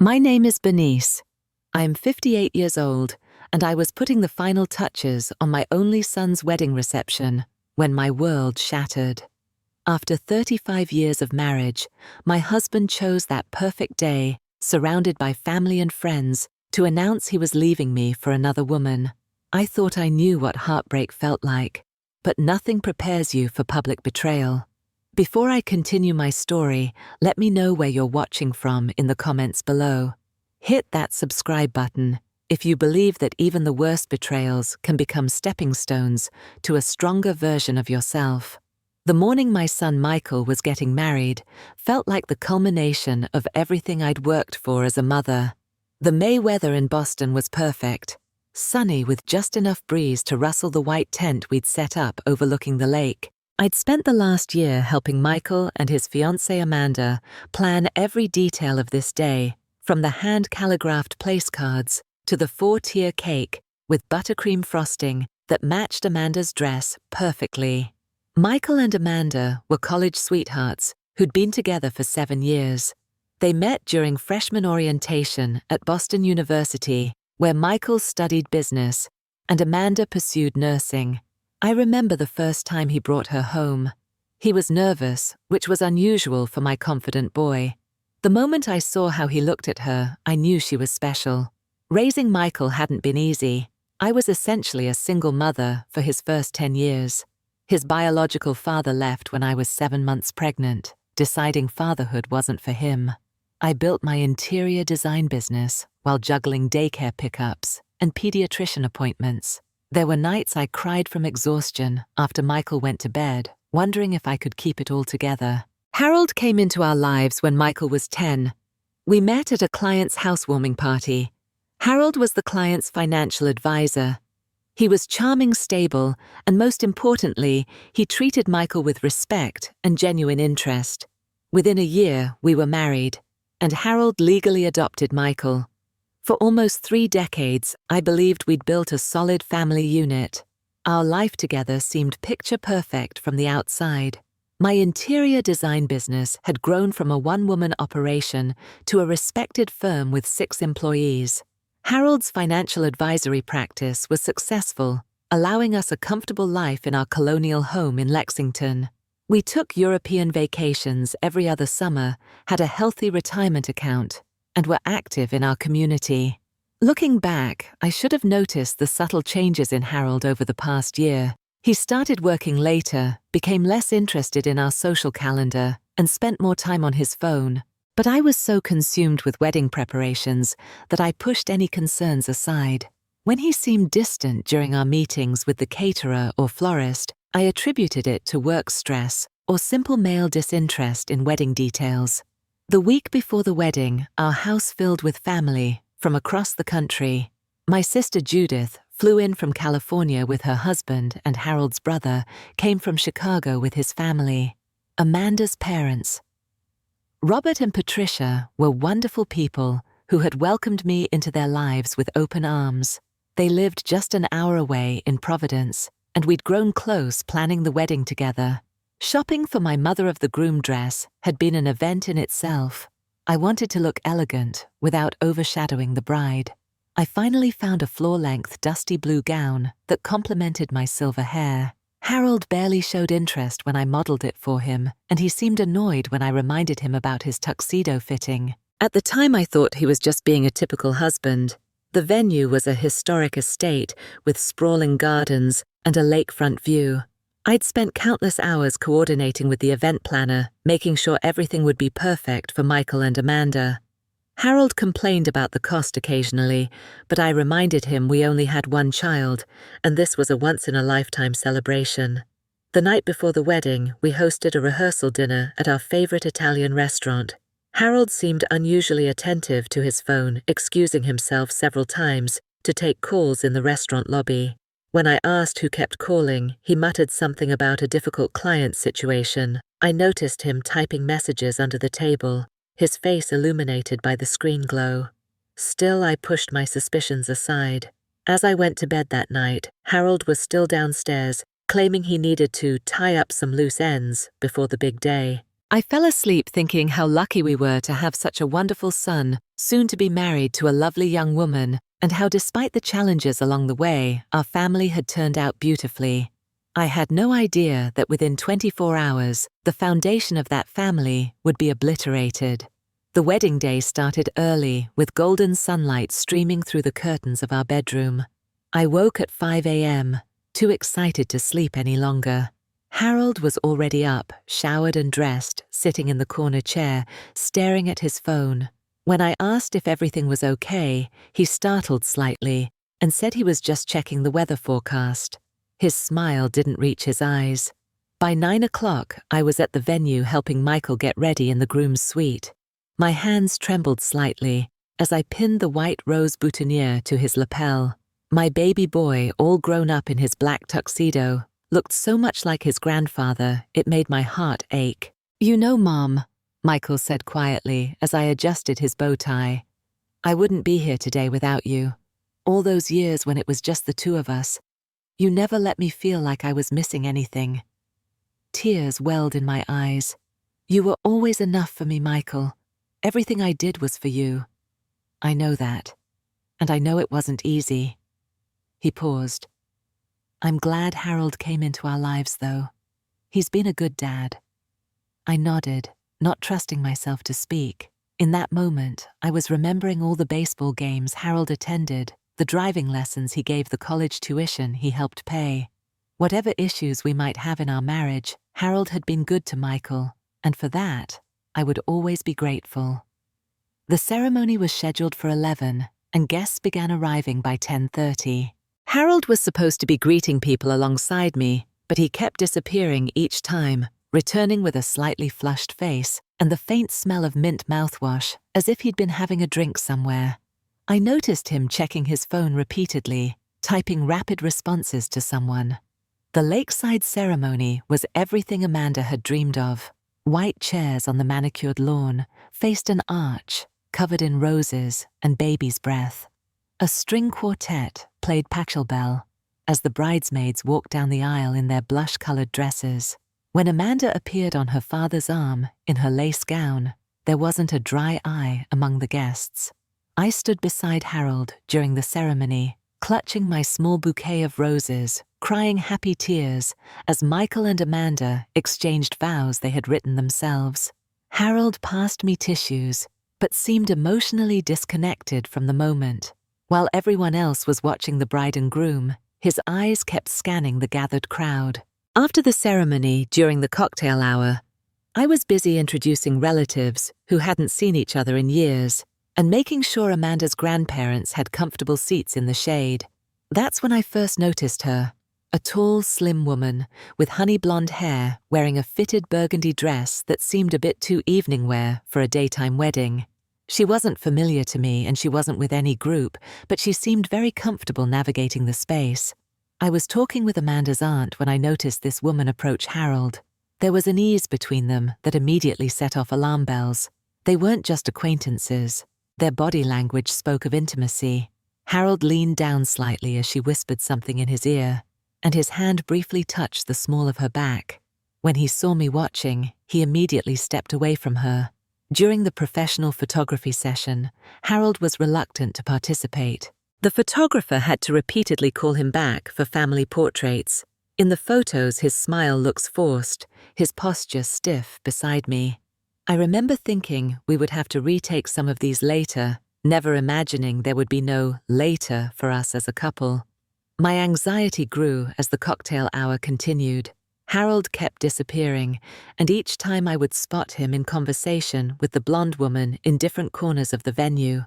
My name is Bernice. I am 58 years old, and I was putting the final touches on my only son's wedding reception when my world shattered. After 35 years of marriage, my husband chose that perfect day, surrounded by family and friends, to announce he was leaving me for another woman. I thought I knew what heartbreak felt like, but nothing prepares you for public betrayal. Before I continue my story, let me know where you're watching from in the comments below. Hit that subscribe button if you believe that even the worst betrayals can become stepping stones to a stronger version of yourself. The morning my son Michael was getting married felt like the culmination of everything I'd worked for as a mother. The May weather in Boston was perfect, sunny with just enough breeze to rustle the white tent we'd set up overlooking the lake. I'd spent the last year helping Michael and his fiancée Amanda plan every detail of this day, from the hand-calligraphed place cards to the 4-tier cake with buttercream frosting that matched Amanda's dress perfectly. Michael and Amanda were college sweethearts who'd been together for 7 years. They met during freshman orientation at Boston University, where Michael studied business and Amanda pursued nursing. I remember the first time he brought her home. He was nervous, which was unusual for my confident boy. The moment I saw how he looked at her, I knew she was special. Raising Michael hadn't been easy. I was essentially a single mother for his first 10 years. His biological father left when I was 7 months pregnant, deciding fatherhood wasn't for him. I built my interior design business while juggling daycare pickups and pediatrician appointments. There were nights I cried from exhaustion after Michael went to bed, wondering if I could keep it all together. Harold came into our lives when Michael was 10. We met at a client's housewarming party. Harold was the client's financial advisor. He was charming, stable, and most importantly, he treated Michael with respect and genuine interest. Within a year, we were married, and Harold legally adopted Michael. For almost 3 decades, I believed we'd built a solid family unit. Our life together seemed picture-perfect from the outside. My interior design business had grown from a one-woman operation to a respected firm with 6 employees. Harold's financial advisory practice was successful, allowing us a comfortable life in our colonial home in Lexington. We took European vacations every other summer, had a healthy retirement account, and were active in our community. Looking back, I should have noticed the subtle changes in Harold over the past year. He started working later, became less interested in our social calendar, and spent more time on his phone. But I was so consumed with wedding preparations that I pushed any concerns aside. When he seemed distant during our meetings with the caterer or florist, I attributed it to work stress or simple male disinterest in wedding details. The week before the wedding, our house filled with family from across the country. My sister Judith flew in from California with her husband, and Harold's brother came from Chicago with his family. Amanda's parents, Robert and Patricia, were wonderful people who had welcomed me into their lives with open arms. They lived just an hour away in Providence, and we'd grown close planning the wedding together. Shopping for my mother-of-the-groom dress had been an event in itself. I wanted to look elegant without overshadowing the bride. I finally found a floor-length dusty blue gown that complemented my silver hair. Harold barely showed interest when I modeled it for him, and he seemed annoyed when I reminded him about his tuxedo fitting. At the time, I thought he was just being a typical husband. The venue was a historic estate with sprawling gardens and a lakefront view. I'd spent countless hours coordinating with the event planner, making sure everything would be perfect for Michael and Amanda. Harold complained about the cost occasionally, but I reminded him we only had one child, and this was a once-in-a-lifetime celebration. The night before the wedding, we hosted a rehearsal dinner at our favorite Italian restaurant. Harold seemed unusually attentive to his phone, excusing himself several times to take calls in the restaurant lobby. When I asked who kept calling, he muttered something about a difficult client situation. I noticed him typing messages under the table, his face illuminated by the screen glow. Still, I pushed my suspicions aside. As I went to bed that night, Harold was still downstairs, claiming he needed to tie up some loose ends before the big day. I fell asleep thinking how lucky we were to have such a wonderful son, soon to be married to a lovely young woman, and how despite the challenges along the way, our family had turned out beautifully. I had no idea that within 24 hours, the foundation of that family would be obliterated. The wedding day started early, with golden sunlight streaming through the curtains of our bedroom. I woke at 5 a.m., too excited to sleep any longer. Harold was already up, showered and dressed, sitting in the corner chair, staring at his phone. When I asked if everything was okay, he startled slightly and said he was just checking the weather forecast. His smile didn't reach his eyes. By 9 o'clock, I was at the venue helping Michael get ready in the groom's suite. My hands trembled slightly as I pinned the white rose boutonniere to his lapel. My baby boy, all grown up in his black tuxedo, looked so much like his grandfather, it made my heart ache. "You know, Mom," Michael said quietly as I adjusted his bow tie, "I wouldn't be here today without you. All those years when it was just the two of us, you never let me feel like I was missing anything." Tears welled in my eyes. "You were always enough for me, Michael. Everything I did was for you. I know that, and I know it wasn't easy." He paused. "I'm glad Harold came into our lives, though. He's been a good dad." I nodded, not trusting myself to speak. In that moment, I was remembering all the baseball games Harold attended, the driving lessons he gave, the college tuition he helped pay. Whatever issues we might have in our marriage, Harold had been good to Michael, and for that, I would always be grateful. The ceremony was scheduled for 11, and guests began arriving by 10:30. Harold was supposed to be greeting people alongside me, but he kept disappearing each time, returning with a slightly flushed face and the faint smell of mint mouthwash, as if he'd been having a drink somewhere. I noticed him checking his phone repeatedly, typing rapid responses to someone. The lakeside ceremony was everything Amanda had dreamed of. White chairs on the manicured lawn faced an arch, covered in roses and baby's breath. A string quartet played Pachelbel as the bridesmaids walked down the aisle in their blush-colored dresses. When Amanda appeared on her father's arm in her lace gown, there wasn't a dry eye among the guests. I stood beside Harold during the ceremony, clutching my small bouquet of roses, crying happy tears as Michael and Amanda exchanged vows they had written themselves. Harold passed me tissues, but seemed emotionally disconnected from the moment. While everyone else was watching the bride and groom, his eyes kept scanning the gathered crowd. After the ceremony, during the cocktail hour, I was busy introducing relatives who hadn't seen each other in years and making sure Amanda's grandparents had comfortable seats in the shade. That's when I first noticed her, a tall, slim woman with honey blonde hair wearing a fitted burgundy dress that seemed a bit too evening wear for a daytime wedding. She wasn't familiar to me and she wasn't with any group, but she seemed very comfortable navigating the space. I was talking with Amanda's aunt when I noticed this woman approach Harold. There was an ease between them that immediately set off alarm bells. They weren't just acquaintances. Their body language spoke of intimacy. Harold leaned down slightly as she whispered something in his ear, and his hand briefly touched the small of her back. When he saw me watching, he immediately stepped away from her. During the professional photography session, Harold was reluctant to participate. The photographer had to repeatedly call him back for family portraits. In the photos, his smile looks forced, his posture stiff beside me. I remember thinking we would have to retake some of these later, never imagining there would be no later for us as a couple. My anxiety grew as the cocktail hour continued. Harold kept disappearing, and each time I would spot him in conversation with the blonde woman in different corners of the venue.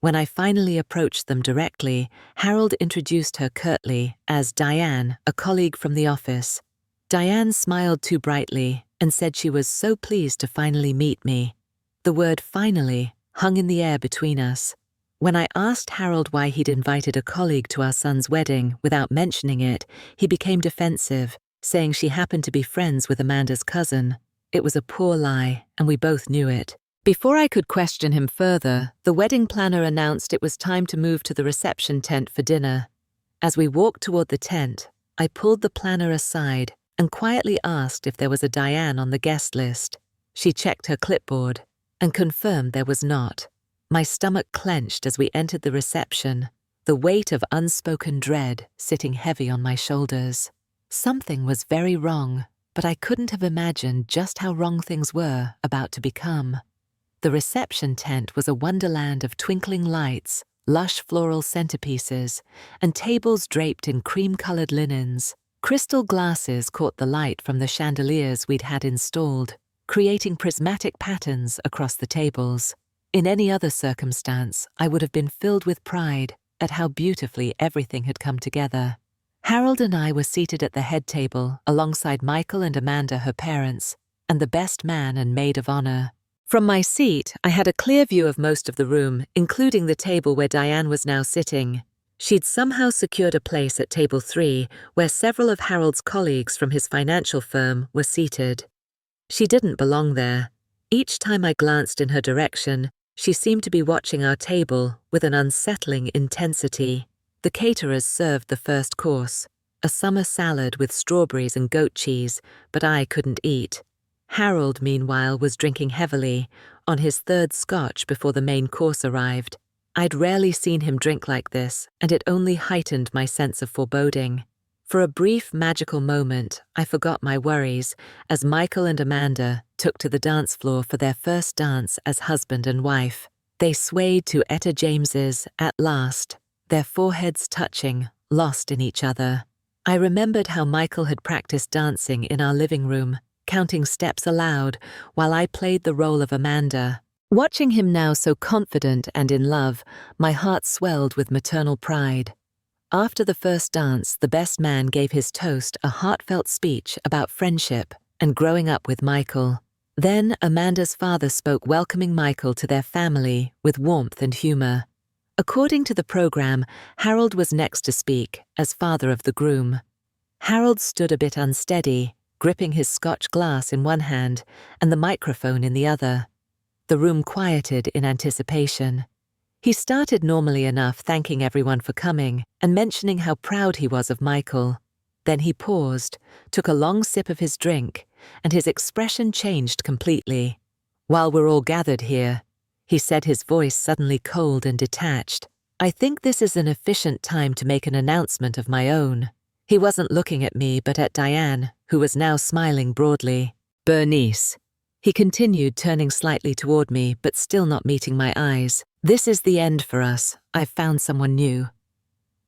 When I finally approached them directly, Harold introduced her curtly as Diane, a colleague from the office. Diane smiled too brightly and said she was so pleased to finally meet me. The word finally hung in the air between us. When I asked Harold why he'd invited a colleague to our son's wedding without mentioning it, he became defensive, saying she happened to be friends with Amanda's cousin. It was a poor lie, and we both knew it. Before I could question him further, the wedding planner announced it was time to move to the reception tent for dinner. As we walked toward the tent, I pulled the planner aside and quietly asked if there was a Diane on the guest list. She checked her clipboard and confirmed there was not. My stomach clenched as we entered the reception, the weight of unspoken dread sitting heavy on my shoulders. Something was very wrong, but I couldn't have imagined just how wrong things were about to become. The reception tent was a wonderland of twinkling lights, lush floral centerpieces, and tables draped in cream-colored linens. Crystal glasses caught the light from the chandeliers we'd had installed, creating prismatic patterns across the tables. In any other circumstance, I would have been filled with pride at how beautifully everything had come together. Harold and I were seated at the head table alongside Michael and Amanda, her parents, and the best man and maid of honor. From my seat, I had a clear view of most of the room, including the table where Diane was now sitting. She'd somehow secured a place at table 3, where several of Harold's colleagues from his financial firm were seated. She didn't belong there. Each time I glanced in her direction, she seemed to be watching our table with an unsettling intensity. The caterers served the first course, a summer salad with strawberries and goat cheese, but I couldn't eat. Harold, meanwhile, was drinking heavily, on his third scotch before the main course arrived. I'd rarely seen him drink like this, and it only heightened my sense of foreboding. For a brief, magical moment, I forgot my worries as Michael and Amanda took to the dance floor for their first dance as husband and wife. They swayed to Etta James's At Last, their foreheads touching, lost in each other. I remembered how Michael had practiced dancing in our living room, counting steps aloud while I played the role of Amanda. Watching him now so confident and in love, my heart swelled with maternal pride. After the first dance, the best man gave his toast a heartfelt speech about friendship and growing up with Michael. Then Amanda's father spoke, welcoming Michael to their family with warmth and humor. According to the program, Harold was next to speak as father of the groom. Harold stood a bit unsteady, gripping his scotch glass in one hand and the microphone in the other. The room quieted in anticipation. He started normally enough, thanking everyone for coming and mentioning how proud he was of Michael. Then he paused, took a long sip of his drink, and his expression changed completely. "While we're all gathered here," he said, his voice suddenly cold and detached, "I think this is an efficient time to make an announcement of my own." He wasn't looking at me, but at Diane, who was now smiling broadly. "Bernice," he continued, turning slightly toward me, but still not meeting my eyes, "this is the end for us. I've found someone new."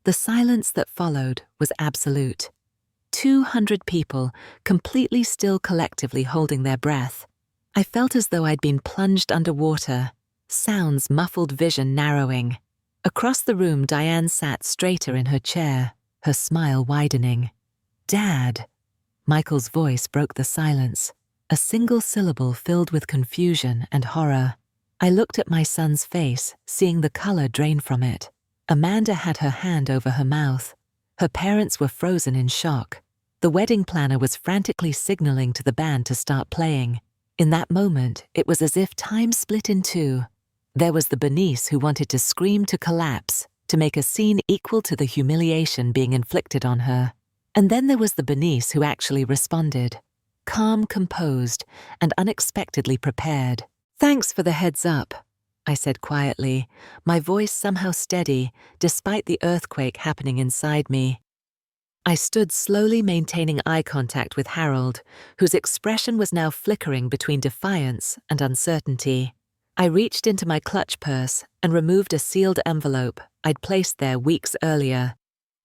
The silence that followed was absolute. 200 people, completely still, collectively holding their breath. I felt as though I'd been plunged underwater, sounds muffled, vision narrowing. Across the room, Diane sat straighter in her chair, her smile widening. "Dad!" Michael's voice broke the silence, a single syllable filled with confusion and horror. I looked at my son's face, seeing the color drain from it. Amanda had her hand over her mouth. Her parents were frozen in shock. The wedding planner was frantically signaling to the band to start playing. In that moment, it was as if time split in two. There was the Bernice who wanted to scream to collapse, to make a scene equal to the humiliation being inflicted on her. And then there was the Bernice who actually responded, calm, composed, and unexpectedly prepared. "Thanks for the heads up," I said quietly, my voice somehow steady despite the earthquake happening inside me. I stood slowly, maintaining eye contact with Harold, whose expression was now flickering between defiance and uncertainty. I reached into my clutch purse and removed a sealed envelope I'd placed there weeks earlier,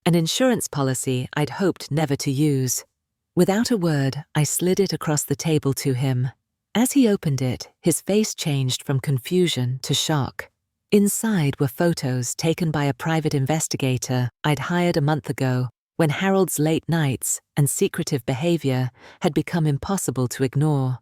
an insurance policy I'd hoped never to use. Without a word, I slid it across the table to him. As he opened it, his face changed from confusion to shock. Inside were photos taken by a private investigator I'd hired a month ago, when Harold's late nights and secretive behavior had become impossible to ignore.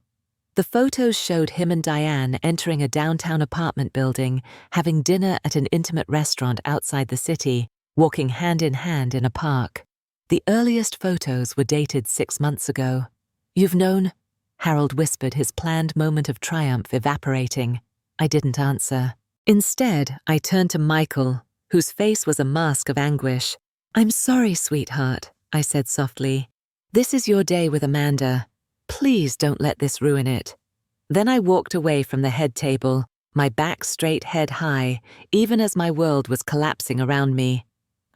The photos showed him and Diane entering a downtown apartment building, having dinner at an intimate restaurant outside the city, walking hand in hand in a park. The earliest photos were dated 6 months ago. "You've known?" Harold whispered, his planned moment of triumph evaporating. I didn't answer. Instead, I turned to Michael, whose face was a mask of anguish. "I'm sorry, sweetheart," I said softly. "This is your day with Amanda. Please don't let this ruin it." Then I walked away from the head table, my back straight head high, even as my world was collapsing around me.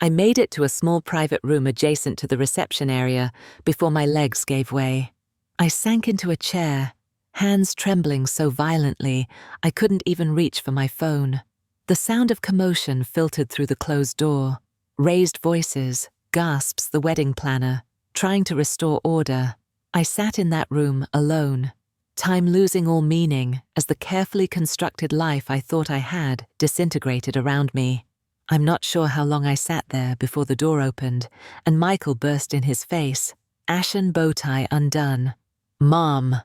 I made it to a small private room adjacent to the reception area before my legs gave way. I sank into a chair, hands trembling so violently I couldn't even reach for my phone. The sound of commotion filtered through the closed door. Raised voices, gasps the wedding planner, trying to restore order. I sat in that room alone, time losing all meaning as the carefully constructed life I thought I had disintegrated around me. I'm not sure how long I sat there before the door opened and Michael burst in his face, ashen bow tie undone. "Mom,"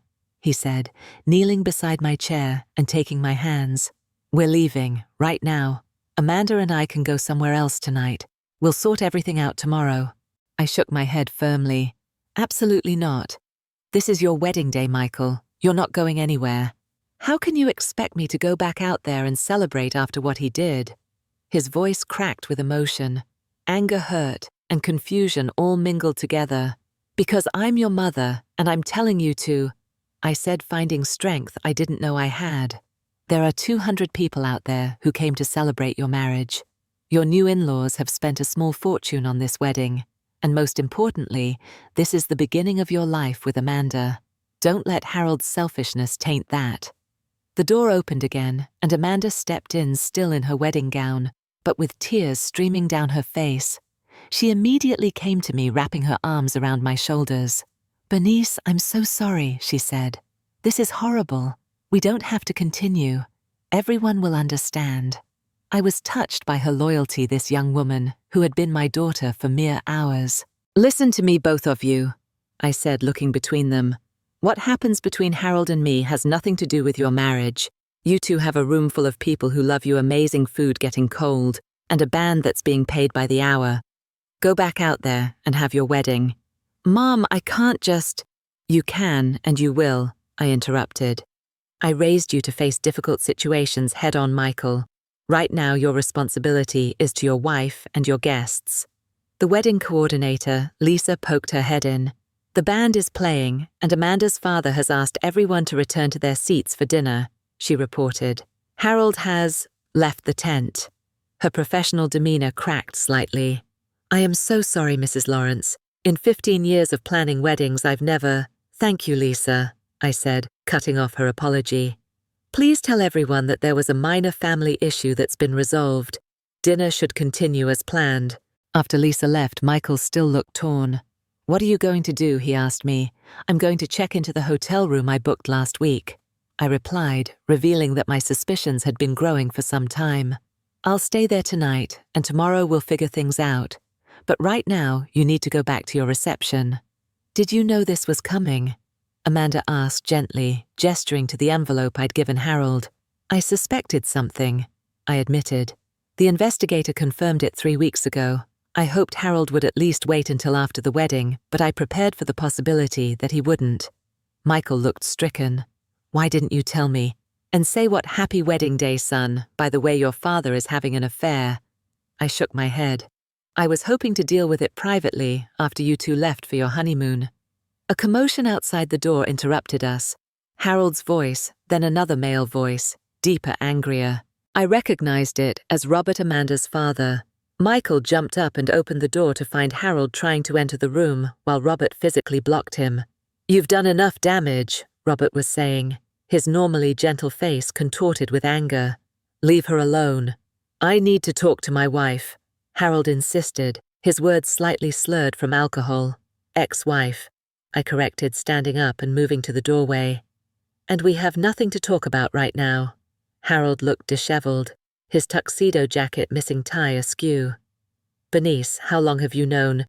he said, kneeling beside my chair and taking my hands. "We're leaving, right now. Amanda and I can go somewhere else tonight. We'll sort everything out tomorrow." I shook my head firmly. "Absolutely not. This is your wedding day, Michael. You're not going anywhere. How can you expect me to go back out there and celebrate after what he did?" His voice cracked with emotion. Anger, hurt, and confusion all mingled together. "Because I'm your mother, and I'm telling you to," I said, finding strength I didn't know I had. "There are 200 people out there who came to celebrate your marriage. Your new in-laws have spent a small fortune on this wedding, and most importantly, this is the beginning of your life with Amanda. Don't let Harold's selfishness taint that." The door opened again, and Amanda stepped in, still in her wedding gown, but with tears streaming down her face. She immediately came to me, wrapping her arms around my shoulders. "Bernice, I'm so sorry," she said. "This is horrible. We don't have to continue. Everyone will understand." I was touched by her loyalty, this young woman, who had been my daughter for mere hours. "Listen to me, both of you," I said, looking between them. "What happens between Harold and me has nothing to do with your marriage. You two have a room full of people who love you, amazing food getting cold, and a band that's being paid by the hour. Go back out there and have your wedding." "Mom, I can't just—" "You can, and you will," I interrupted. "I raised you to face difficult situations head-on, Michael. Right now, your responsibility is to your wife and your guests." The wedding coordinator, Lisa, poked her head in. "The band is playing, and Amanda's father has asked everyone to return to their seats for dinner," she reported. "Harold has left the tent." Her professional demeanor cracked slightly. "I am so sorry, Mrs. Lawrence. In 15 years of planning weddings, I've never—" "Thank you, Lisa," I said, cutting off her apology. "Please tell everyone that there was a minor family issue that's been resolved. Dinner should continue as planned." After Lisa left, Michael still looked torn. "What are you going to do?" he asked me. "I'm going to check into the hotel room I booked last week," I replied, revealing that my suspicions had been growing for some time. "I'll stay there tonight, and tomorrow we'll figure things out. But right now, you need to go back to your reception." "Did you know this was coming?" Amanda asked gently, gesturing to the envelope I'd given Harold. "I suspected something," I admitted. "The investigator confirmed it 3 weeks ago. I hoped Harold would at least wait until after the wedding, but I prepared for the possibility that he wouldn't." Michael looked stricken. "Why didn't you tell me? And say what happy wedding day, son, by the way your father is having an affair." I shook my head. "I was hoping to deal with it privately after you two left for your honeymoon." A commotion outside the door interrupted us. Harold's voice, then another male voice, deeper, angrier. I recognized it as Robert, Amanda's father. Michael jumped up and opened the door to find Harold trying to enter the room while Robert physically blocked him. "You've done enough damage," Robert was saying, his normally gentle face contorted with anger. "Leave her alone." "I need to talk to my wife," Harold insisted, his words slightly slurred from alcohol. "Ex-wife," I corrected, standing up and moving to the doorway. "And we have nothing to talk about right now." Harold looked disheveled, his tuxedo jacket missing tie askew. "Bernice, how long have you known?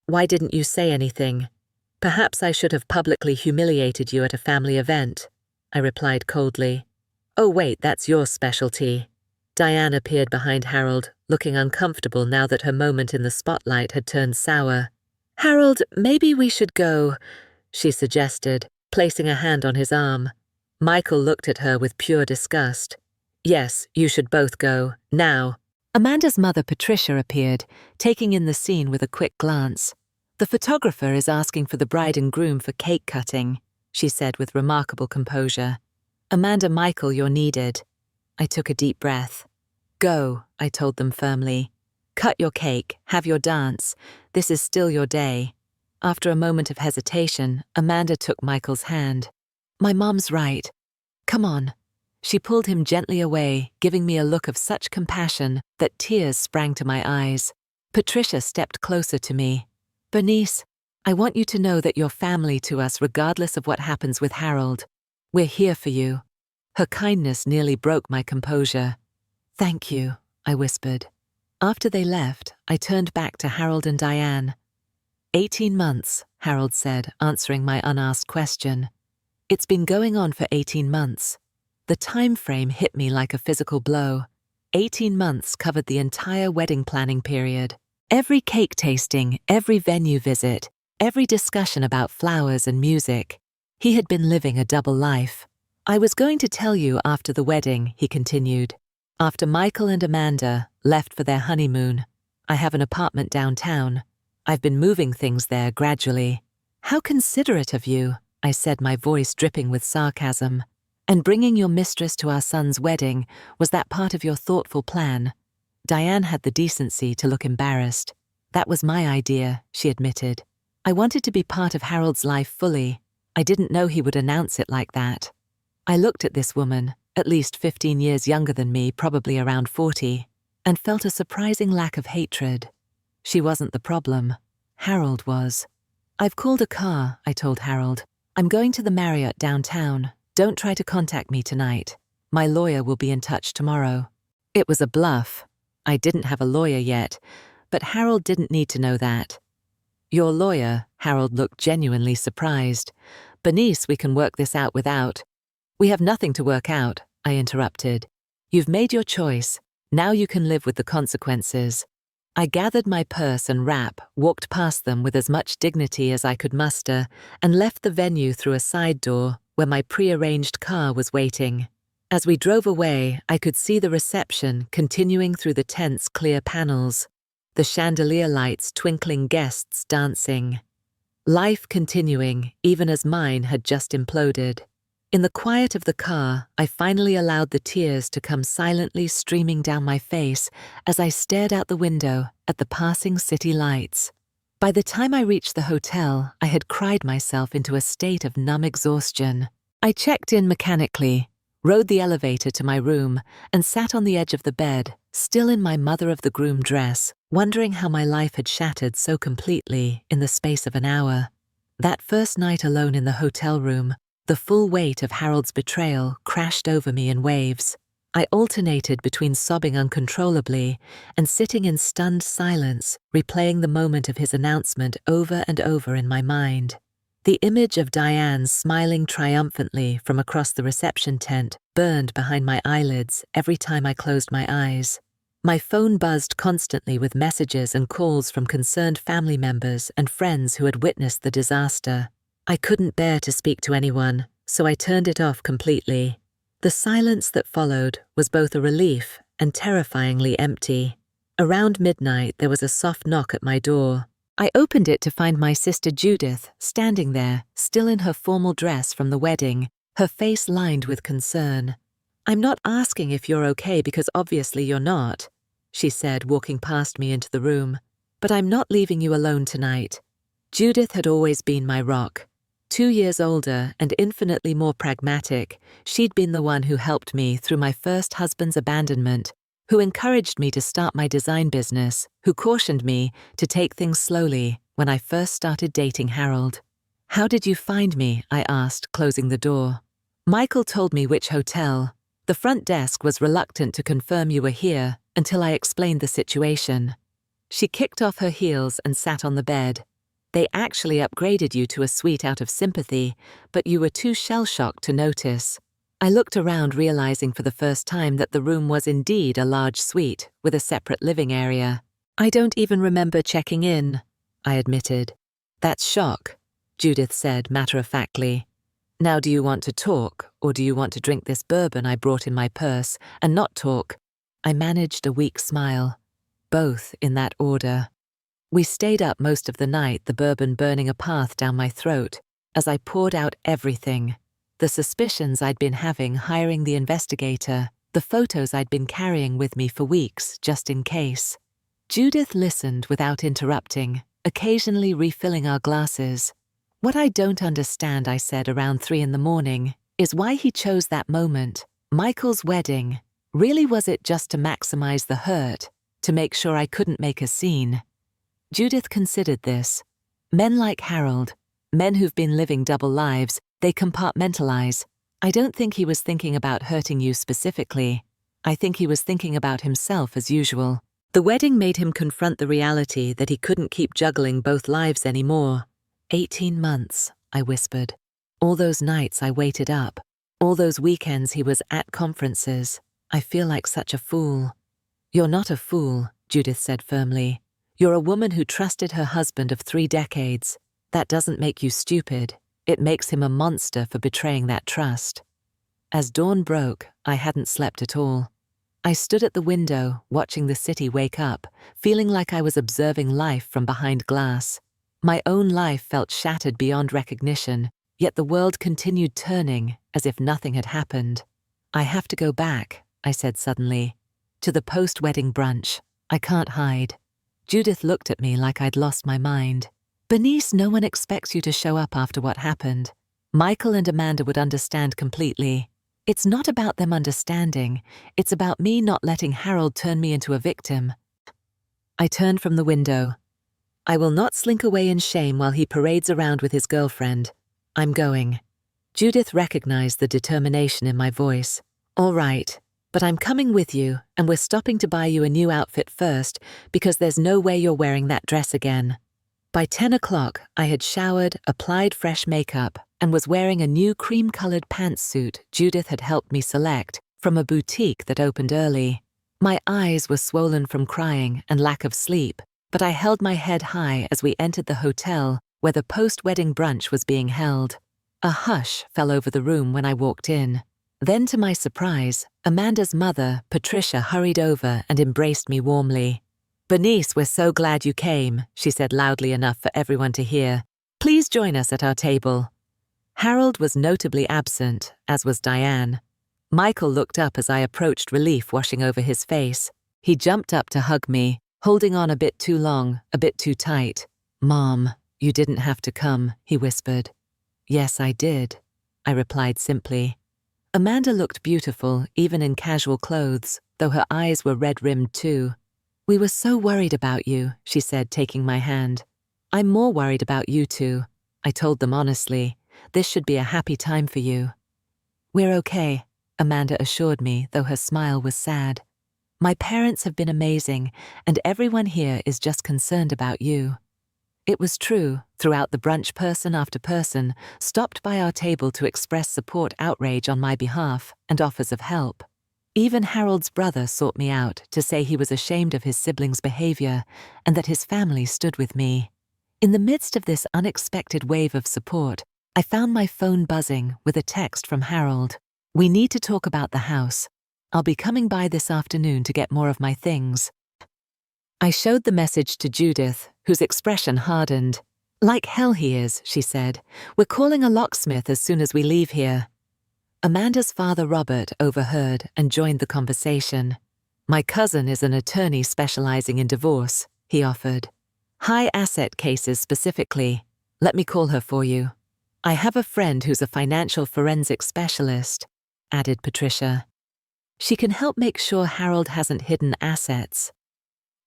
Why didn't you say anything? Perhaps I should have publicly humiliated you at a family event," I replied coldly. "Oh wait, that's your specialty." Diane appeared behind Harold, looking uncomfortable now that her moment in the spotlight had turned sour. "Harold, maybe we should go," she suggested, placing a hand on his arm. Michael looked at her with pure disgust. "Yes, you should both go, now." Amanda's mother, Patricia, appeared, taking in the scene with a quick glance. "The photographer is asking for the bride and groom for cake cutting," she said with remarkable composure. Amanda, Michael, you're needed. I took a deep breath. Go, I told them firmly. Cut your cake, have your dance. This is still your day. After a moment of hesitation, Amanda took Michael's hand. My mom's right. Come on. She pulled him gently away, giving me a look of such compassion that tears sprang to my eyes. Patricia stepped closer to me. Bernice, I want you to know that you're family to us regardless of what happens with Harold. We're here for you. Her kindness nearly broke my composure. Thank you, I whispered. After they left, I turned back to Harold and Diane. 18 months, Harold said, answering my unasked question. It's been going on for 18 months. The time frame hit me like a physical blow. 18 months covered the entire wedding planning period. Every cake tasting, every venue visit, every discussion about flowers and music. He had been living a double life. I was going to tell you after the wedding, he continued. After Michael and Amanda left for their honeymoon, I have an apartment downtown. I've been moving things there gradually. How considerate of you, I said, my voice dripping with sarcasm. And bringing your mistress to our son's wedding, was that part of your thoughtful plan? Diane had the decency to look embarrassed. That was my idea, she admitted. I wanted to be part of Harold's life fully. I didn't know he would announce it like that. I looked at this woman, at least 15 years younger than me, probably around 40, and felt a surprising lack of hatred. She wasn't the problem. Harold was. I've called a car, I told Harold. I'm going to the Marriott downtown. Don't try to contact me tonight. My lawyer will be in touch tomorrow. It was a bluff. I didn't have a lawyer yet, but Harold didn't need to know that. Your lawyer, Harold looked genuinely surprised. Bernice, we can work this out without. We have nothing to work out, I interrupted. You've made your choice. Now you can live with the consequences. I gathered my purse and wrap, walked past them with as much dignity as I could muster, and left the venue through a side door where my prearranged car was waiting. As we drove away, I could see the reception continuing through the tent's clear panels, the chandelier lights twinkling, guests dancing. Life continuing, even as mine had just imploded. In the quiet of the car, I finally allowed the tears to come silently streaming down my face as I stared out the window at the passing city lights. By the time I reached the hotel, I had cried myself into a state of numb exhaustion. I checked in mechanically, rode the elevator to my room, and sat on the edge of the bed, still in my mother-of-the-groom dress, wondering how my life had shattered so completely in the space of an hour. That first night alone in the hotel room, the full weight of Harold's betrayal crashed over me in waves. I alternated between sobbing uncontrollably and sitting in stunned silence, replaying the moment of his announcement over and over in my mind. The image of Diane smiling triumphantly from across the reception tent burned behind my eyelids every time I closed my eyes. My phone buzzed constantly with messages and calls from concerned family members and friends who had witnessed the disaster. I couldn't bear to speak to anyone, so I turned it off completely. The silence that followed was both a relief and terrifyingly empty. Around midnight, there was a soft knock at my door. I opened it to find my sister Judith standing there, still in her formal dress from the wedding, her face lined with concern. "I'm not asking if you're okay because obviously you're not," she said, walking past me into the room. "But I'm not leaving you alone tonight." Judith had always been my rock. 2 years older and infinitely more pragmatic, she'd been the one who helped me through my first husband's abandonment, who encouraged me to start my design business, who cautioned me to take things slowly when I first started dating Harold. "How did you find me?" I asked, closing the door. "Michael told me which hotel. The front desk was reluctant to confirm you were here until I explained the situation." She kicked off her heels and sat on the bed. "They actually upgraded you to a suite out of sympathy, but you were too shell-shocked to notice." I looked around, realizing for the first time that the room was indeed a large suite with a separate living area. "I don't even remember checking in," I admitted. "That's shock," Judith said matter-of-factly. "Now do you want to talk, or do you want to drink this bourbon I brought in my purse and not talk?" I managed a weak smile. Both in that order. We stayed up most of the night, the bourbon burning a path down my throat, as I poured out everything. the suspicions I'd been having hiring the investigator, the photos I'd been carrying with me for weeks, just in case. Judith listened without interrupting, occasionally refilling our glasses. "What I don't understand," I said around 3 in the morning, "is why he chose that moment, Michael's wedding. Really, was it just to maximize the hurt, to make sure I couldn't make a scene?" Judith considered this. Men like Harold, men who've been living double lives, they compartmentalize. I don't think he was thinking about hurting you specifically. I think he was thinking about himself as usual. The wedding made him confront the reality that he couldn't keep juggling both lives anymore. 18 months, I whispered. All those nights I waited up. All those weekends he was at conferences. I feel like such a fool. "You're not a fool," Judith said firmly. "You're a woman who trusted her husband of 3 decades. That doesn't make you stupid. It makes him a monster for betraying that trust." As dawn broke, I hadn't slept at all. I stood at the window, watching the city wake up, feeling like I was observing life from behind glass. My own life felt shattered beyond recognition, yet the world continued turning as if nothing had happened. "I have to go back," I said suddenly. "To the post-wedding brunch. I can't hide." Judith looked at me like I'd lost my mind. "Bernice, no one expects you to show up after what happened. Michael and Amanda would understand completely. It's not about them understanding. It's about me not letting Harold turn me into a victim." I turned from the window. "I will not slink away in shame while he parades around with his girlfriend. I'm going." Judith recognized the determination in my voice. "All right, but I'm coming with you, and we're stopping to buy you a new outfit first because there's no way you're wearing that dress again." By 10 o'clock, I had showered, applied fresh makeup, and was wearing a new cream-colored pantsuit Judith had helped me select from a boutique that opened early. My eyes were swollen from crying and lack of sleep, but I held my head high as we entered the hotel where the post-wedding brunch was being held. A hush fell over the room when I walked in. Then, to my surprise, Amanda's mother, Patricia, hurried over and embraced me warmly. "Bernice, we're so glad you came," she said loudly enough for everyone to hear. "Please join us at our table." Harold was notably absent, as was Diane. Michael looked up as I approached, relief washing over his face. He jumped up to hug me, holding on a bit too long, a bit too tight. "Mom, you didn't have to come," he whispered. "Yes, I did," I replied simply. Amanda looked beautiful, even in casual clothes, though her eyes were red-rimmed too. "We were so worried about you," she said, taking my hand. "I'm more worried about you two," I told them honestly. "This should be a happy time for you." "We're okay," Amanda assured me, though her smile was sad. "My parents have been amazing, and everyone here is just concerned about you." It was true. Throughout the brunch, person after person stopped by our table to express support, outrage on my behalf, and offers of help. Even Harold's brother sought me out to say he was ashamed of his siblings' behavior and that his family stood with me. In the midst of this unexpected wave of support, I found my phone buzzing with a text from Harold. "We need to talk about the house. I'll be coming by this afternoon to get more of my things." I showed the message to Judith, whose expression hardened. "Like hell he is," she said. "We're calling a locksmith as soon as we leave here." Amanda's father, Robert, overheard and joined the conversation. "My cousin is an attorney specializing in divorce," he offered. "High asset cases specifically. Let me call her for you." "I have a friend who's a financial forensic specialist," added Patricia. "She can help make sure Harold hasn't hidden assets."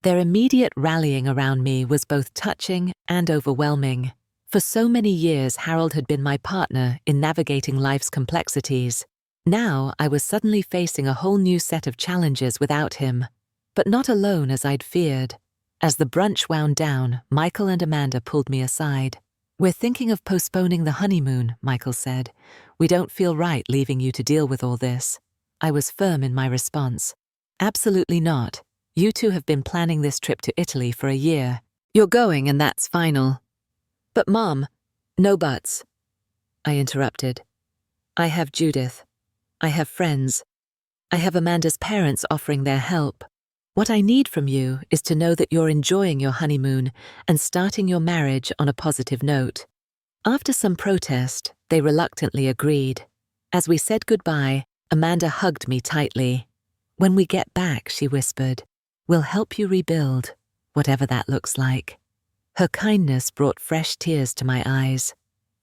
Their immediate rallying around me was both touching and overwhelming. For so many years, Harold had been my partner in navigating life's complexities. Now I was suddenly facing a whole new set of challenges without him, but not alone as I'd feared. As the brunch wound down, Michael and Amanda pulled me aside. "We're thinking of postponing the honeymoon," Michael said. "We don't feel right leaving you to deal with all this." I was firm in my response. "Absolutely not. You two have been planning this trip to Italy for a year. You're going and that's final." "But Mom..." "No buts," I interrupted. "I have Judith. I have friends. I have Amanda's parents offering their help. What I need from you is to know that you're enjoying your honeymoon and starting your marriage on a positive note." After some protest, they reluctantly agreed. As we said goodbye, Amanda hugged me tightly. "When we get back," she whispered, "we'll help you rebuild, whatever that looks like." Her kindness brought fresh tears to my eyes.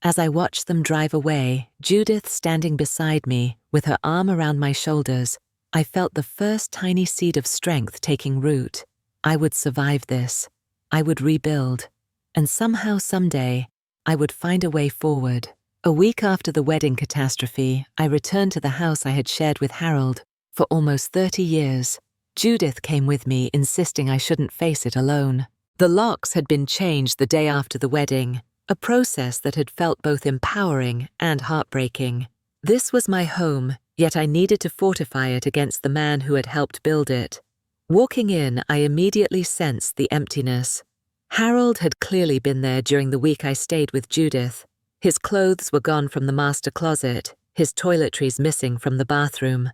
As I watched them drive away, Judith standing beside me, with her arm around my shoulders, I felt the first tiny seed of strength taking root. I would survive this. I would rebuild. And somehow, someday, I would find a way forward. A week after the wedding catastrophe, I returned to the house I had shared with Harold for almost 30 years. Judith came with me, insisting I shouldn't face it alone. The locks had been changed the day after the wedding, a process that had felt both empowering and heartbreaking. This was my home, yet I needed to fortify it against the man who had helped build it. Walking in, I immediately sensed the emptiness. Harold had clearly been there during the week I stayed with Judith. His clothes were gone from the master closet, his toiletries missing from the bathroom.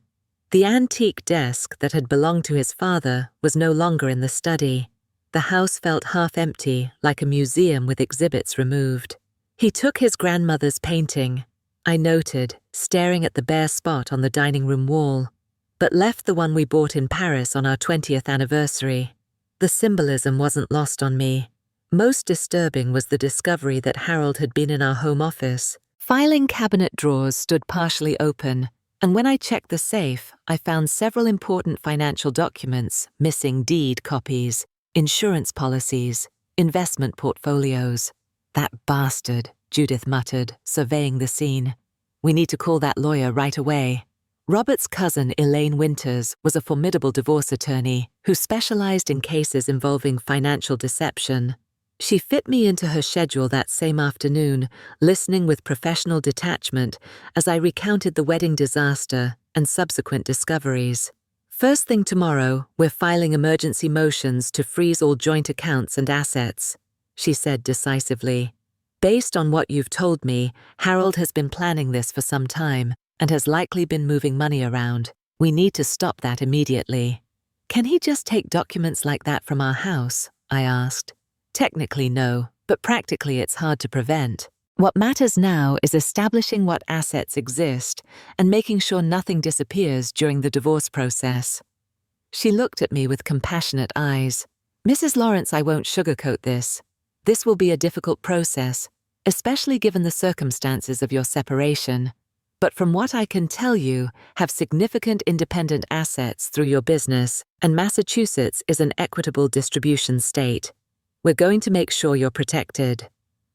The antique desk that had belonged to his father was no longer in the study. The house felt half empty, like a museum with exhibits removed. He took his grandmother's painting, I noted, staring at the bare spot on the dining room wall, but left the one we bought in Paris on our 20th anniversary. The symbolism wasn't lost on me. Most disturbing was the discovery that Harold had been in our home office. Filing cabinet drawers stood partially open, and when I checked the safe, I found several important financial documents, missing deed copies, insurance policies, investment portfolios. "That bastard," Judith muttered, surveying the scene. "We need to call that lawyer right away." Robert's cousin, Elaine Winters, was a formidable divorce attorney who specialized in cases involving financial deception. She fit me into her schedule that same afternoon, listening with professional detachment as I recounted the wedding disaster and subsequent discoveries. "First thing tomorrow, we're filing emergency motions to freeze all joint accounts and assets," she said decisively. "Based on what you've told me, Harold has been planning this for some time and has likely been moving money around. We need to stop that immediately." "Can he just take documents like that from our house?" I asked. "Technically, no, but practically it's hard to prevent. What matters now is establishing what assets exist and making sure nothing disappears during the divorce process." She looked at me with compassionate eyes. "Mrs. Lawrence, I won't sugarcoat this. This will be a difficult process, especially given the circumstances of your separation. But from what I can tell you, have significant independent assets through your business, and Massachusetts is an equitable distribution state. We're going to make sure you're protected."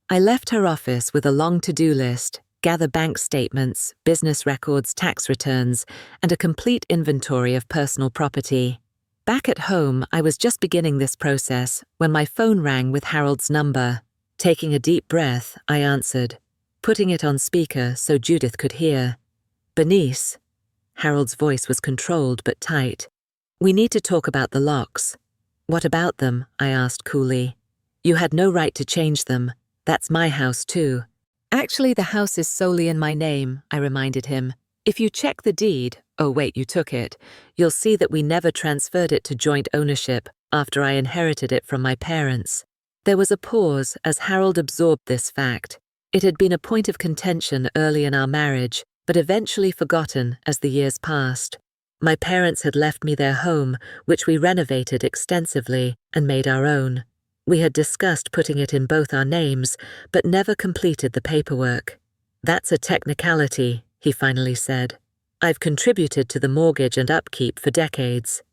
I left her office with a long to-do list, gather bank statements, business records, tax returns, and a complete inventory of personal property. Back at home, I was just beginning this process when my phone rang with Harold's number. Taking a deep breath, I answered, putting it on speaker so Judith could hear. "Bernice." Harold's voice was controlled but tight. "We need to talk about the locks." "What about them?" I asked coolly. "You had no right to change them. That's my house too." "Actually, the house is solely in my name," I reminded him. "If you check the deed," oh wait, you took it, "you'll see that we never transferred it to joint ownership after I inherited it from my parents." There was a pause as Harold absorbed this fact. It had been a point of contention early in our marriage, but eventually forgotten as the years passed. My parents had left me their home, which we renovated extensively and made our own. We had discussed putting it in both our names, but never completed the paperwork. "That's a technicality," he finally said. "I've contributed to the mortgage and upkeep for decades."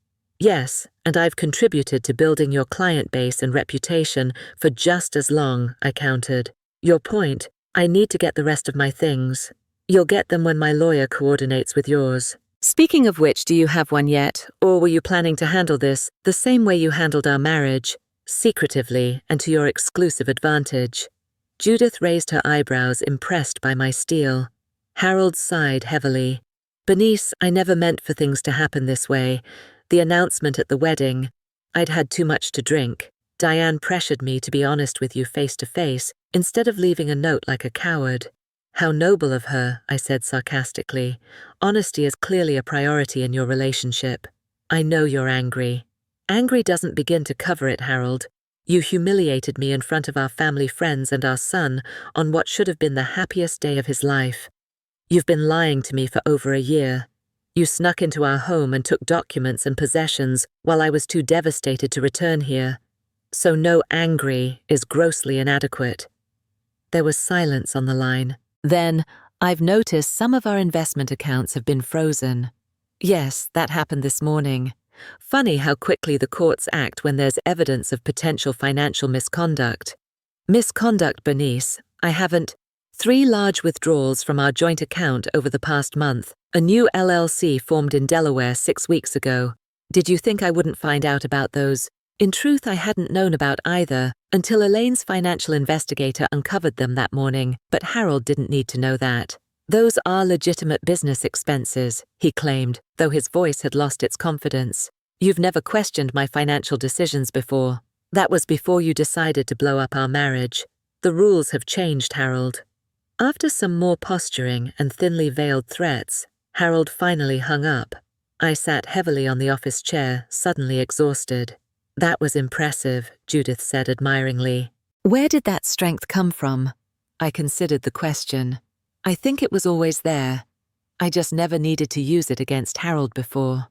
"Yes, and I've contributed to building your client base and reputation for just as long," I countered. "Your point, I need to get the rest of my things. You'll get them when my lawyer coordinates with yours." "Speaking of which, do you have one yet, or were you planning to handle this the same way you handled our marriage? Secretively and to your exclusive advantage?" Judith raised her eyebrows, impressed by my steel. Harold sighed heavily. "Bernice, I never meant for things to happen this way. The announcement at the wedding. I'd had too much to drink. Diane pressured me to be honest with you face to face, instead of leaving a note like a coward." "How noble of her," I said sarcastically. "Honesty is clearly a priority in your relationship." "I know you're angry." "Angry doesn't begin to cover it, Harold. You humiliated me in front of our family friends and our son on what should have been the happiest day of his life. You've been lying to me for over a year. You snuck into our home and took documents and possessions while I was too devastated to return here. So no angry is grossly inadequate." There was silence on the line. "Then, I've noticed some of our investment accounts have been frozen." "Yes, that happened this morning. Funny how quickly the courts act when there's evidence of potential financial misconduct." "Misconduct, Bernice. I haven't." "3 large withdrawals from our joint account over the past month. A new LLC formed in Delaware 6 weeks ago. Did you think I wouldn't find out about those?" In truth, I hadn't known about either until Elaine's financial investigator uncovered them that morning, but Harold didn't need to know that. "Those are legitimate business expenses," he claimed, though his voice had lost its confidence. "You've never questioned my financial decisions before. That was before you decided to blow up our marriage. The rules have changed, Harold." After some more posturing and thinly veiled threats, Harold finally hung up. I sat heavily on the office chair, suddenly exhausted. "That was impressive," Judith said admiringly. "Where did that strength come from?" I considered the question. I think it was always there. I just never needed to use it against Harold before.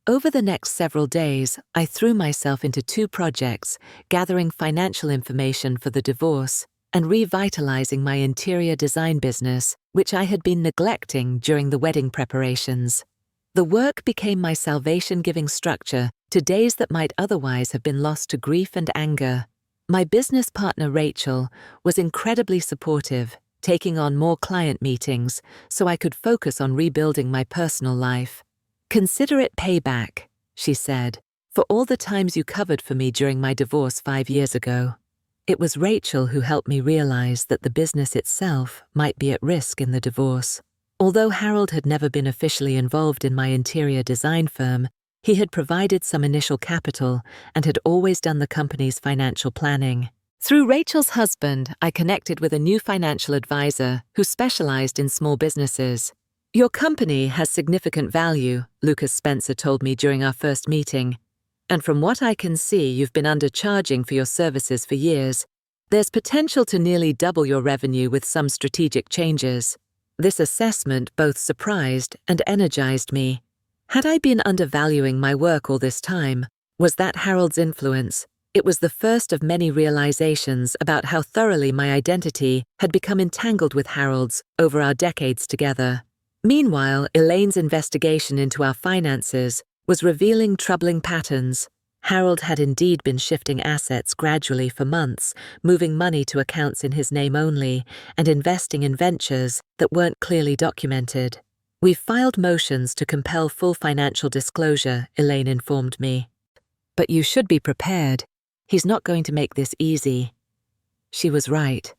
Over the next several days, I threw myself into 2 projects, gathering financial information for the divorce and revitalizing my interior design business, which I had been neglecting during the wedding preparations. The work became my salvation-giving structure to days that might otherwise have been lost to grief and anger. My business partner, Rachel, was incredibly supportive, taking on more client meetings so I could focus on rebuilding my personal life. "Consider it payback," she said, "for all the times you covered for me during my divorce 5 years ago." It was Rachel who helped me realize that the business itself might be at risk in the divorce. Although Harold had never been officially involved in my interior design firm, he had provided some initial capital and had always done the company's financial planning. Through Rachel's husband, I connected with a new financial advisor who specialized in small businesses. "Your company has significant value," Lucas Spencer told me during our first meeting. "And from what I can see, you've been undercharging for your services for years. There's potential to nearly double your revenue with some strategic changes." This assessment both surprised and energized me. Had I been undervaluing my work all this time? Was that Harold's influence? It was the first of many realizations about how thoroughly my identity had become entangled with Harold's over our decades together. Meanwhile, Elaine's investigation into our finances was revealing troubling patterns. Harold had indeed been shifting assets gradually for months, moving money to accounts in his name only, and investing in ventures that weren't clearly documented. "We've filed motions to compel full financial disclosure," Elaine informed me. "But you should be prepared. He's not going to make this easy." She was right.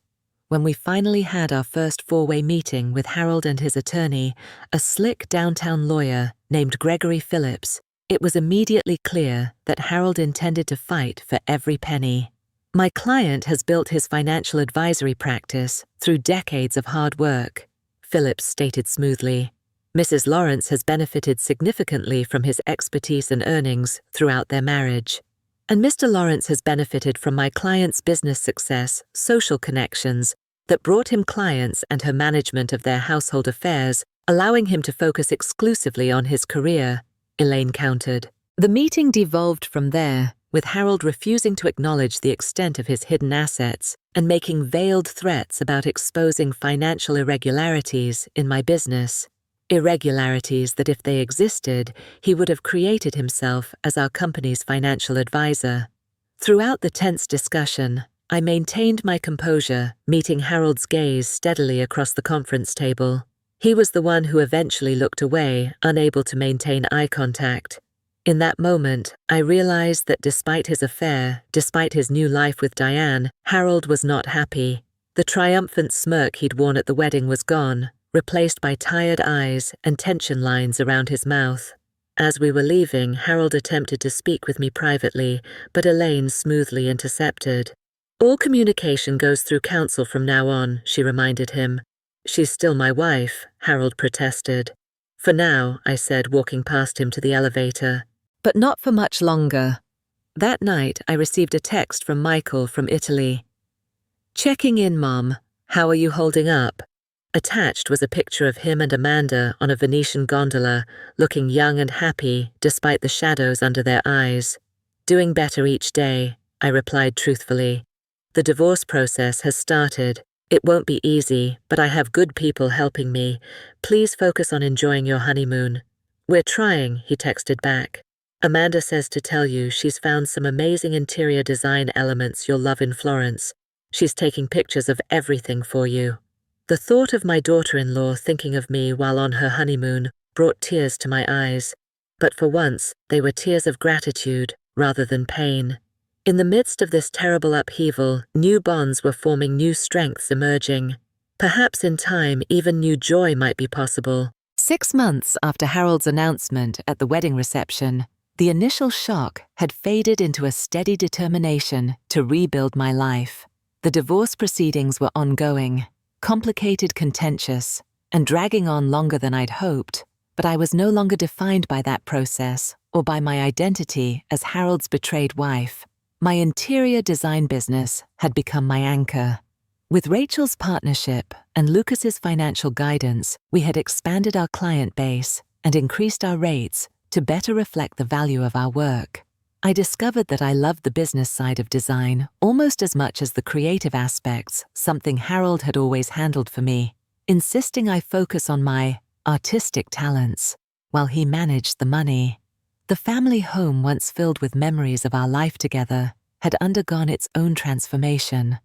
When we finally had our first 4-way meeting with Harold and his attorney, a slick downtown lawyer named Gregory Phillips, it was immediately clear that Harold intended to fight for every penny. "My client has built his financial advisory practice through decades of hard work," Phillips stated smoothly. "Mrs. Lawrence has benefited significantly from his expertise and earnings throughout their marriage. And Mr. Lawrence has benefited from my client's business success, social connections that brought him clients and her management of their household affairs, allowing him to focus exclusively on his career," Elaine countered. The meeting devolved from there, with Harold refusing to acknowledge the extent of his hidden assets and making veiled threats about exposing financial irregularities in my business. Irregularities that, if they existed, he would have created himself as our company's financial advisor. Throughout the tense discussion, I maintained my composure, meeting Harold's gaze steadily across the conference table. He was the one who eventually looked away, unable to maintain eye contact. In that moment, I realized that despite his affair, despite his new life with Diane, Harold was not happy. The triumphant smirk he'd worn at the wedding was gone, replaced by tired eyes and tension lines around his mouth. As we were leaving, Harold attempted to speak with me privately, but Elaine smoothly intercepted. "All communication goes through counsel from now on," she reminded him. "She's still my wife," Harold protested. "For now," I said, walking past him to the elevator. "But not for much longer." That night, I received a text from Michael from Italy. "Checking in, Mom. How are you holding up? Attached was a picture of him and Amanda on a Venetian gondola, looking young and happy despite the shadows under their eyes. "Doing better each day," I replied truthfully. "The divorce process has started. It won't be easy, but I have good people helping me. Please focus on enjoying your honeymoon." "We're trying," he texted back. "Amanda says to tell you she's found some amazing interior design elements you'll love in Florence. She's taking pictures of everything for you." The thought of my daughter-in-law thinking of me while on her honeymoon brought tears to my eyes, but for once they were tears of gratitude rather than pain. In the midst of this terrible upheaval, new bonds were forming, new strengths emerging. Perhaps in time, even new joy might be possible. 6 months after Harold's announcement at the wedding reception, the initial shock had faded into a steady determination to rebuild my life. The divorce proceedings were ongoing, complicated, contentious, and dragging on longer than I'd hoped, but I was no longer defined by that process or by my identity as Harold's betrayed wife. My interior design business had become my anchor. With Rachel's partnership and Lucas's financial guidance, we had expanded our client base and increased our rates to better reflect the value of our work. I discovered that I loved the business side of design almost as much as the creative aspects, something Harold had always handled for me, insisting I focus on my artistic talents while he managed the money. The family home, once filled with memories of our life together, had undergone its own transformation.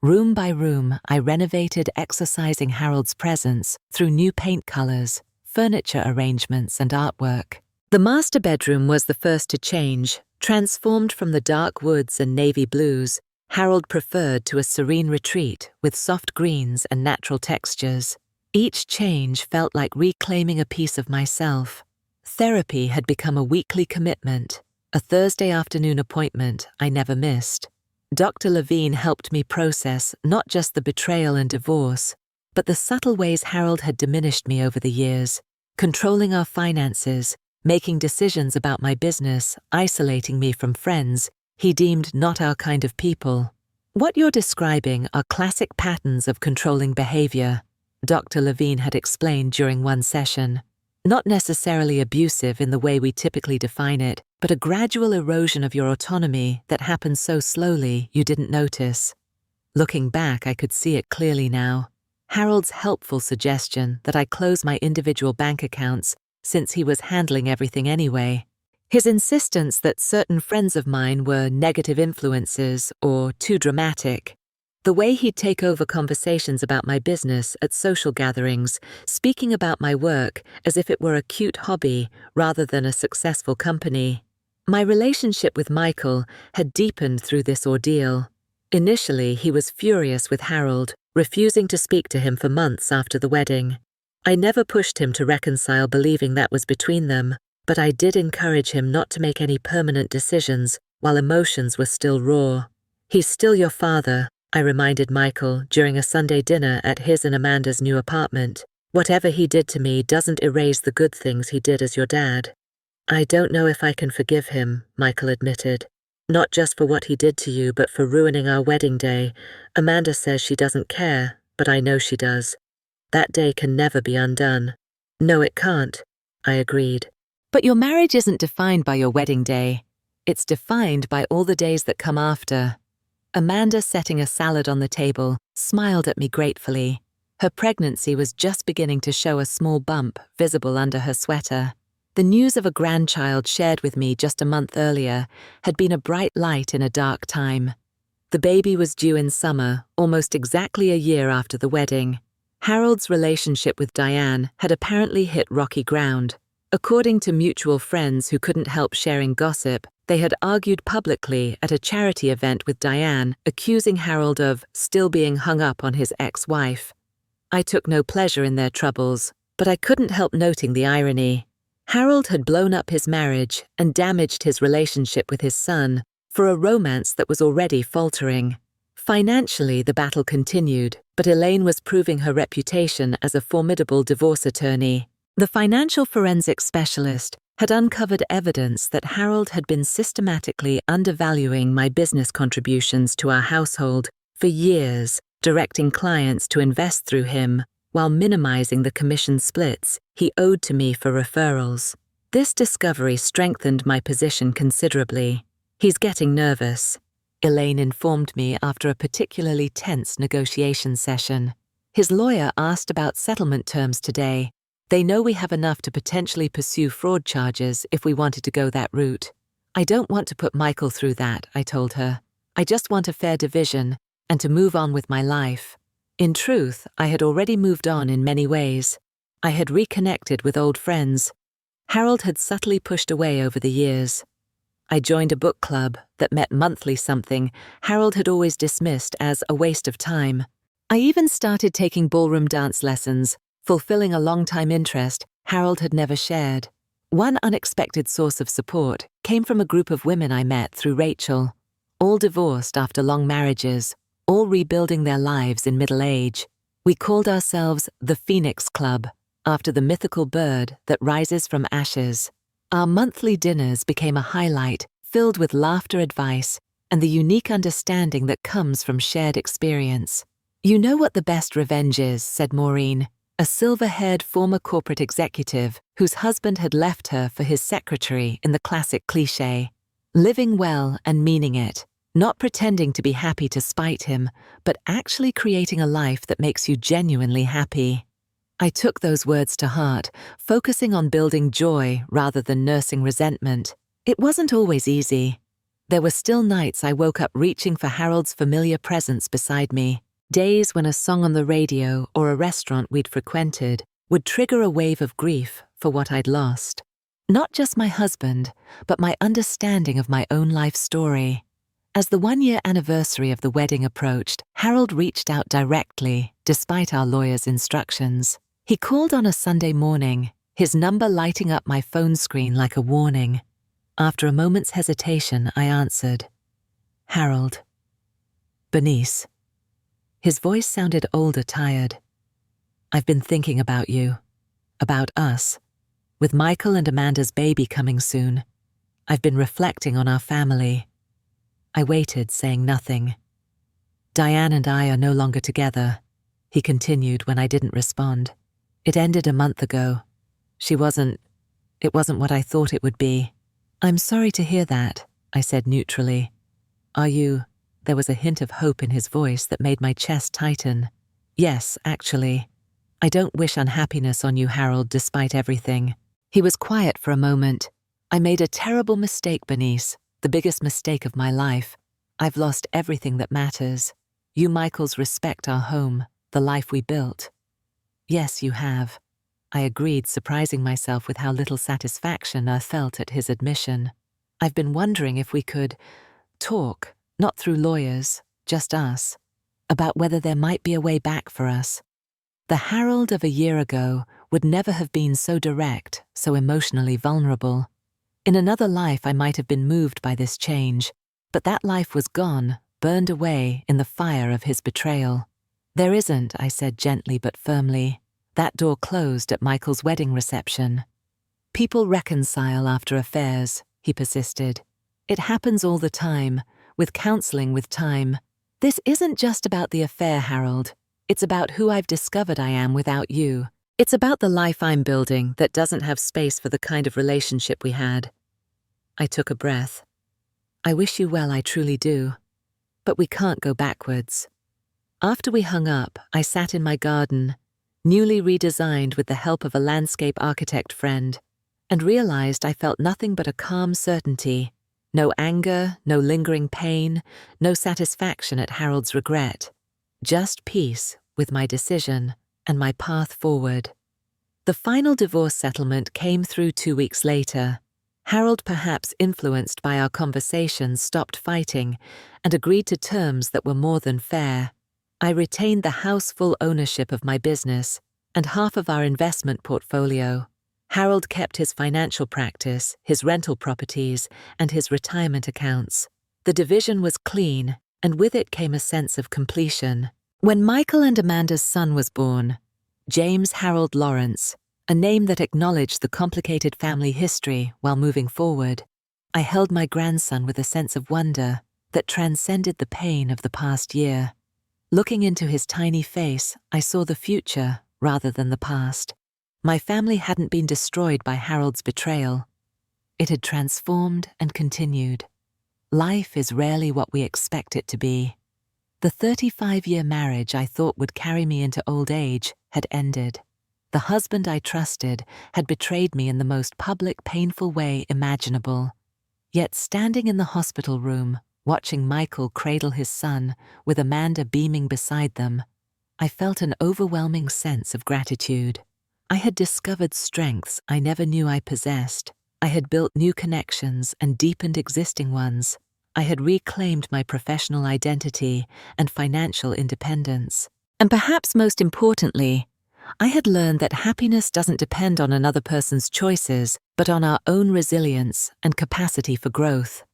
Room by room, I renovated, exercising Harold's presence through new paint colors, furniture arrangements, and artwork. The master bedroom was the first to change. Transformed from the dark woods and navy blues, Harold preferred to a serene retreat with soft greens and natural textures. Each change felt like reclaiming a piece of myself. Therapy had become a weekly commitment, a Thursday afternoon appointment I never missed. Dr. Levine helped me process not just the betrayal and divorce, but the subtle ways Harold had diminished me over the years, controlling our finances, making decisions about my business, isolating me from friends he deemed not our kind of people. "What you're describing are classic patterns of controlling behavior," Dr. Levine had explained during one session. "Not necessarily abusive in the way we typically define it, but a gradual erosion of your autonomy that happens so slowly you didn't notice." Looking back, I could see it clearly now. Harold's helpful suggestion that I close my individual bank accounts since he was handling everything anyway. His insistence that certain friends of mine were negative influences or too dramatic. The way he'd take over conversations about my business at social gatherings, speaking about my work as if it were a cute hobby rather than a successful company. My relationship with Michael had deepened through this ordeal. Initially, he was furious with Harold, refusing to speak to him for months after the wedding. I never pushed him to reconcile, believing that was between them, but I did encourage him not to make any permanent decisions while emotions were still raw. "He's still your father," I reminded Michael during a Sunday dinner at his and Amanda's new apartment. "Whatever he did to me doesn't erase the good things he did as your dad." "I don't know if I can forgive him," Michael admitted. "Not just for what he did to you, but for ruining our wedding day. Amanda says she doesn't care, but I know she does. That day can never be undone." "No, it can't," I agreed. "But your marriage isn't defined by your wedding day. It's defined by all the days that come after." Amanda, setting a salad on the table, smiled at me gratefully. Her pregnancy was just beginning to show a small bump visible under her sweater. The news of a grandchild shared with me just a month earlier had been a bright light in a dark time. The baby was due in summer, almost exactly a year after the wedding. Harold's relationship with Diane had apparently hit rocky ground. According to mutual friends who couldn't help sharing gossip, they had argued publicly at a charity event with Diane, accusing Harold of still being hung up on his ex-wife. I took no pleasure in their troubles, but I couldn't help noting the irony. Harold had blown up his marriage and damaged his relationship with his son for a romance that was already faltering. Financially, the battle continued, but Elaine was proving her reputation as a formidable divorce attorney. The financial forensic specialist had uncovered evidence that Harold had been systematically undervaluing my business contributions to our household for years, directing clients to invest through him while minimizing the commission splits he owed to me for referrals. This discovery strengthened my position considerably. "He's getting nervous," Elaine informed me after a particularly tense negotiation session. "His lawyer asked about settlement terms today. They know we have enough to potentially pursue fraud charges if we wanted to go that route." "I don't want to put Michael through that," I told her. "I just want a fair division and to move on with my life." In truth, I had already moved on in many ways. I had reconnected with old friends. Harold had subtly pushed away over the years. I joined a book club that met monthly, something Harold had always dismissed as a waste of time. I even started taking ballroom dance lessons, fulfilling a long-time interest Harold had never shared. One unexpected source of support came from a group of women I met through Rachel, all divorced after long marriages, all rebuilding their lives in middle age. We called ourselves the Phoenix Club, after the mythical bird that rises from ashes. Our monthly dinners became a highlight, filled with laughter, advice, and the unique understanding that comes from shared experience. "You know what the best revenge is," said Maureen, a silver-haired former corporate executive whose husband had left her for his secretary in the classic cliché. "Living well and meaning it, not pretending to be happy to spite him, but actually creating a life that makes you genuinely happy." I took those words to heart, focusing on building joy rather than nursing resentment. It wasn't always easy. There were still nights I woke up reaching for Harold's familiar presence beside me, days when a song on the radio or a restaurant we'd frequented would trigger a wave of grief for what I'd lost. Not just my husband, but my understanding of my own life story. As the one-year anniversary of the wedding approached, Harold reached out directly, despite our lawyer's instructions. He called on a Sunday morning, his number lighting up my phone screen like a warning. After a moment's hesitation, I answered. "Harold." "Bernice." His voice sounded older, tired. "I've been thinking about you, about us. With Michael and Amanda's baby coming soon, I've been reflecting on our family." I waited, saying nothing. "Diane and I are no longer together," he continued when I didn't respond. "It ended a month ago. It wasn't what I thought it would be." "I'm sorry to hear that," I said neutrally. "Are you?" There was a hint of hope in his voice that made my chest tighten. "Yes, actually. I don't wish unhappiness on you, Harold, despite everything." He was quiet for a moment. "I made a terrible mistake, Bernice, the biggest mistake of my life. I've lost everything that matters. You Michaels respect our home, the life we built." "Yes, you have," I agreed, surprising myself with how little satisfaction I felt at his admission. "I've been wondering if we could talk, not through lawyers, just us, about whether there might be a way back for us. The Harold of a year ago would never have been so direct, so emotionally vulnerable. In another life I might have been moved by this change, but that life was gone, burned away in the fire of his betrayal. "There isn't," I said gently but firmly. "That door closed at Michael's wedding reception." "People reconcile after affairs," he persisted. "It happens all the time, with counseling, with time. This isn't just about the affair, Harold. It's about who I've discovered I am without you. It's about the life I'm building that doesn't have space for the kind of relationship we had." I took a breath. "I wish you well, I truly do. But we can't go backwards." After we hung up, I sat in my garden, newly redesigned with the help of a landscape architect friend, and realized I felt nothing but a calm certainty. No anger, no lingering pain, no satisfaction at Harold's regret. Just peace with my decision and my path forward. The final divorce settlement came through 2 weeks later. Harold, perhaps influenced by our conversations, stopped fighting and agreed to terms that were more than fair. I retained the house full ownership of my business and half of our investment portfolio. Harold kept his financial practice, his rental properties, and his retirement accounts. The division was clean, and with it came a sense of completion. When Michael and Amanda's son was born, James Harold Lawrence, a name that acknowledged the complicated family history while moving forward, I held my grandson with a sense of wonder that transcended the pain of the past year. Looking into his tiny face, I saw the future rather than the past. My family hadn't been destroyed by Harold's betrayal. It had transformed and continued. Life is rarely what we expect it to be. The 35-year marriage I thought would carry me into old age had ended. The husband I trusted had betrayed me in the most public, painful way imaginable. Yet standing in the hospital room, watching Michael cradle his son, with Amanda beaming beside them, I felt an overwhelming sense of gratitude. I had discovered strengths I never knew I possessed. I had built new connections and deepened existing ones. I had reclaimed my professional identity and financial independence. And perhaps most importantly, I had learned that happiness doesn't depend on another person's choices, but on our own resilience and capacity for growth.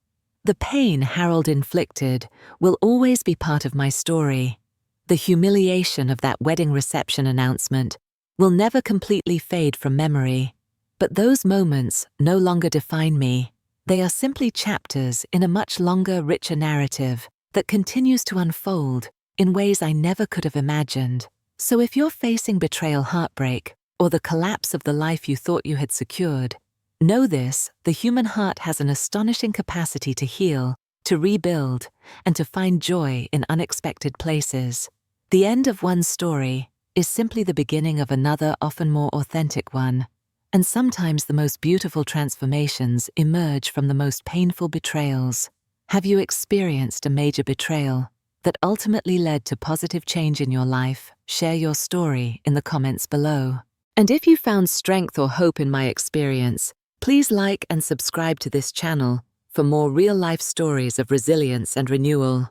The pain Harold inflicted will always be part of my story. The humiliation of that wedding reception announcement will never completely fade from memory. But those moments no longer define me. They are simply chapters in a much longer, richer narrative that continues to unfold in ways I never could have imagined. So if you're facing betrayal, heartbreak, or the collapse of the life you thought you had secured, know this: the human heart has an astonishing capacity to heal, to rebuild, and to find joy in unexpected places. The end of one story is simply the beginning of another, often more authentic one. And sometimes the most beautiful transformations emerge from the most painful betrayals. Have you experienced a major betrayal that ultimately led to positive change in your life? Share your story in the comments below. And if you found strength or hope in my experience, please like and subscribe to this channel for more real-life stories of resilience and renewal.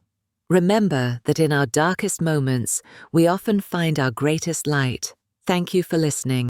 Remember that in our darkest moments, we often find our greatest light. Thank you for listening.